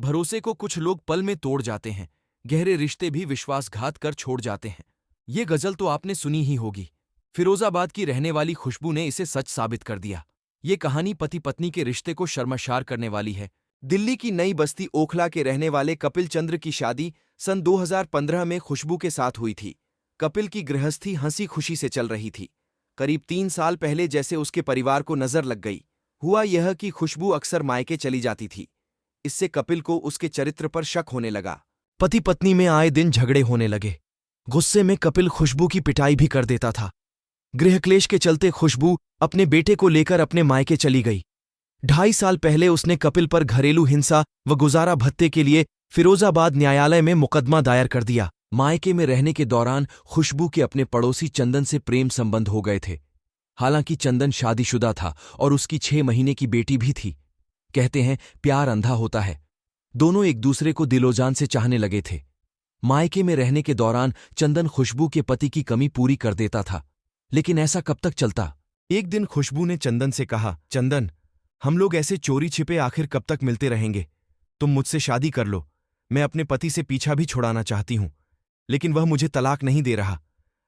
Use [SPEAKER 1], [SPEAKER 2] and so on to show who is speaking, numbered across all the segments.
[SPEAKER 1] भरोसे को कुछ लोग पल में तोड़ जाते हैं, गहरे रिश्ते भी विश्वासघात कर छोड़ जाते हैं। ये गजल तो आपने सुनी ही होगी। फिरोजाबाद की रहने वाली खुशबू ने इसे सच साबित कर दिया। ये कहानी पति पत्नी के रिश्ते को शर्मसार करने वाली है। दिल्ली की नई बस्ती ओखला के रहने वाले कपिल चंद्र की शादी सन 2015 में खुशबू के साथ हुई थी। कपिल की गृहस्थी हंसी खुशी से चल रही थी। करीब 3 साल पहले जैसे उसके परिवार को नजर लग गई। हुआ यह कि खुशबू अक्सर मायके चली जाती थी। इससे कपिल को उसके चरित्र पर शक होने लगा। पति पत्नी में आए दिन झगड़े होने लगे। गुस्से में कपिल खुशबू की पिटाई भी कर देता था। गृहक्लेश के चलते खुशबू अपने बेटे को लेकर अपने मायके चली गई। 2.5 साल पहले उसने कपिल पर घरेलू हिंसा व गुजारा भत्ते के लिए फिरोजाबाद न्यायालय में मुकदमा दायर कर दिया। मायके में रहने के दौरान खुशबू के अपने पड़ोसी चंदन से प्रेम संबंध हो गए थे। हालांकि चंदन शादीशुदा था और उसकी 6 महीने की बेटी भी थी। कहते हैं प्यार अंधा होता है। दोनों एक दूसरे को दिलोजान से चाहने लगे थे। मायके में रहने के दौरान चंदन खुशबू के पति की कमी पूरी कर देता था, लेकिन ऐसा कब तक चलता। एक दिन खुशबू ने चंदन से कहा, चंदन, हम लोग ऐसे चोरी छिपे आखिर कब तक मिलते रहेंगे? तुम मुझसे शादी कर लो। मैं अपने पति से पीछा भी छुड़ाना चाहती हूं, लेकिन वह मुझे तलाक नहीं दे रहा।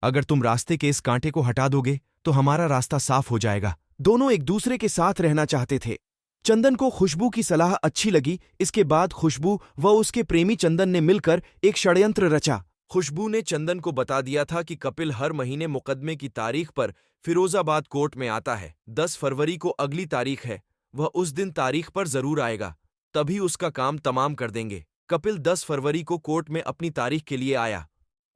[SPEAKER 1] अगर तुम रास्ते के इस कांटे को हटा दोगे तो हमारा रास्ता साफ हो जाएगा। दोनों एक दूसरे के साथ रहना चाहते थे। चंदन को खुशबू की सलाह अच्छी लगी। इसके बाद खुशबू व उसके प्रेमी चंदन ने मिलकर एक षड्यंत्र रचा। खुशबू ने चंदन को बता दिया था कि कपिल हर महीने मुकदमे की तारीख पर फिरोजाबाद कोर्ट में आता है। 10 फरवरी को अगली तारीख है, वह उस दिन तारीख पर जरूर आएगा, तभी उसका काम तमाम कर देंगे। कपिल 10 फरवरी को कोर्ट में अपनी तारीख के लिए आया।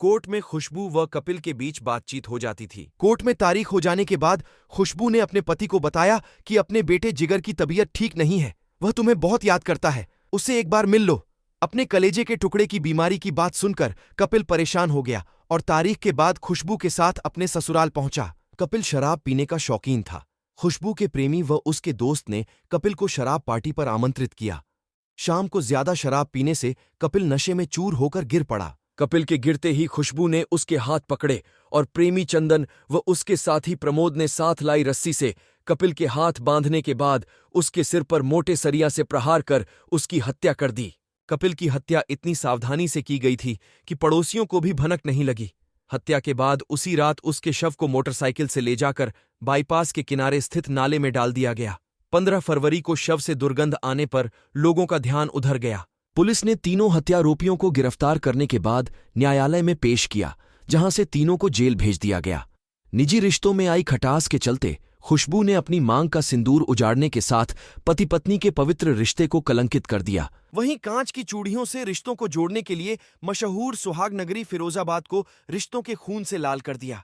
[SPEAKER 1] कोर्ट में खुशबू व कपिल के बीच बातचीत हो जाती थी। कोर्ट में तारीख हो जाने के बाद खुशबू ने अपने पति को बताया कि अपने बेटे जिगर की तबीयत ठीक नहीं है, वह तुम्हें बहुत याद करता है, उससे एक बार मिल लो। अपने कलेजे के टुकड़े की बीमारी की बात सुनकर कपिल परेशान हो गया और तारीख के बाद खुशबू के साथ अपने ससुराल पहुंचा। कपिल शराब पीने का शौकीन था। खुशबू के प्रेमी व उसके दोस्त ने कपिल को शराब पार्टी पर आमंत्रित किया। शाम को ज्यादा शराब पीने से कपिल नशे में चूर होकर गिर पड़ा। कपिल के गिरते ही खुशबू ने उसके हाथ पकड़े और प्रेमी चंदन व उसके साथी प्रमोद ने साथ लाई रस्सी से कपिल के हाथ बांधने के बाद उसके सिर पर मोटे सरिया से प्रहार कर उसकी हत्या कर दी। कपिल की हत्या इतनी सावधानी से की गई थी कि पड़ोसियों को भी भनक नहीं लगी। हत्या के बाद उसी रात उसके शव को मोटरसाइकिल से ले जाकर बाईपास के किनारे स्थित नाले में डाल दिया गया। 15 फरवरी को शव से दुर्गंध आने पर लोगों का ध्यान उधर गया। पुलिस ने तीनों हत्यारोपियों को गिरफ्तार करने के बाद न्यायालय में पेश किया, जहां से तीनों को जेल भेज दिया गया। निजी रिश्तों में आई खटास के चलते खुशबू ने अपनी मांग का सिंदूर उजाड़ने के साथ पति पत्नी के पवित्र रिश्ते को कलंकित कर दिया। वहीं कांच की चूड़ियों से रिश्तों को जोड़ने के लिए मशहूर सुहाग नगरी फिरोजाबाद को रिश्तों के खून से लाल कर दिया।